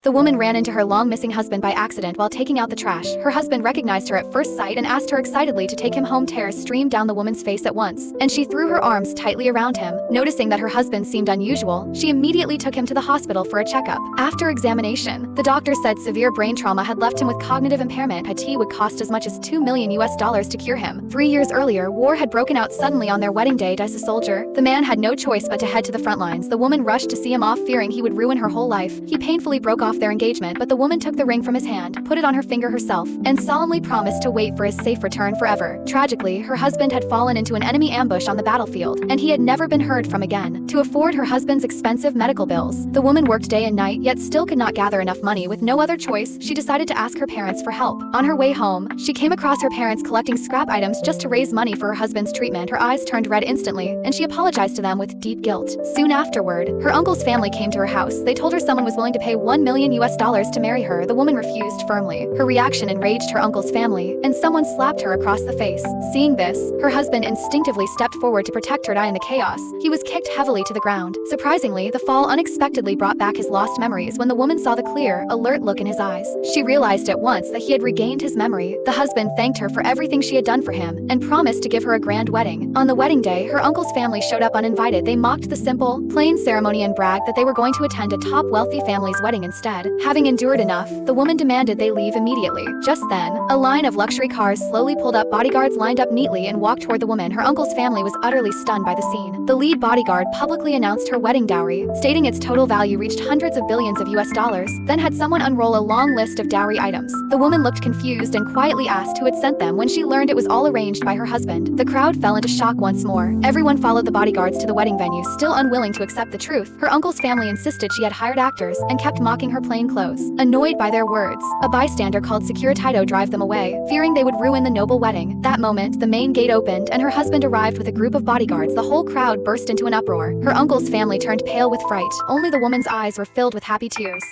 The woman ran into her long-missing husband by accident while taking out the trash. Her husband recognized her at first sight and asked her excitedly to take him home. Tears streamed down the woman's face at once, and she threw her arms tightly around him. Noticing that her husband seemed unusual, she immediately took him to the hospital for a checkup. After examination, the doctor said severe brain trauma had left him with cognitive impairment. It would cost as much as $2 million to cure him. 3 years earlier, war had broken out suddenly on their wedding day. As a soldier, the man had no choice but to head to the front lines. The woman rushed to see him off, fearing he would ruin her whole life. He painfully broke off their engagement, but the woman took the ring from his hand, put it on her finger herself, and solemnly promised to wait for his safe return forever. Tragically, her husband had fallen into an enemy ambush on the battlefield, and he had never been heard from again. To afford her husband's expensive medical bills, the woman worked day and night, yet still could not gather enough money. With no other choice, she decided to ask her parents for help. On her way home, she came across her parents collecting scrap items just to raise money for her husband's treatment. Her eyes turned red instantly, and she apologized to them with deep guilt. Soon afterward, her uncle's family came to her house. They told her someone was willing to pay $1 million to marry her. The woman refused firmly. Her reaction enraged her uncle's family, and someone slapped her across the face. Seeing this, her husband instinctively stepped forward to protect her. In the chaos, he was kicked heavily to the ground. Surprisingly, the fall unexpectedly brought back his lost memories. When the woman saw the clear, alert look in his eyes, she realized at once that he had regained his memory. The husband thanked her for everything she had done for him, and promised to give her a grand wedding. On the wedding day, her uncle's family showed up uninvited. They mocked the simple, plain ceremony and bragged that they were going to attend a top wealthy family's wedding instead. Having endured enough, the woman demanded they leave immediately. Just then, a line of luxury cars slowly pulled up. Bodyguards lined up neatly and walked toward the woman. Her uncle's family was utterly stunned by the scene. The lead bodyguard publicly announced her wedding dowry, stating its total value reached hundreds of billions of US dollars, then had someone unroll a long list of dowry items. The woman looked confused and quietly asked who had sent them. When she learned it was all arranged by her husband, the crowd fell into shock once more. Everyone followed the bodyguards to the wedding venue, still unwilling to accept the truth. Her uncle's family insisted she had hired actors and kept mocking her plain clothes. Annoyed by their words, a bystander called Security to drive them away, fearing they would ruin the noble wedding. That moment, the main gate opened and her husband arrived with a group of bodyguards. The whole crowd burst into an uproar. Her uncle's family turned pale with fright. Only the woman's eyes were filled with happy tears.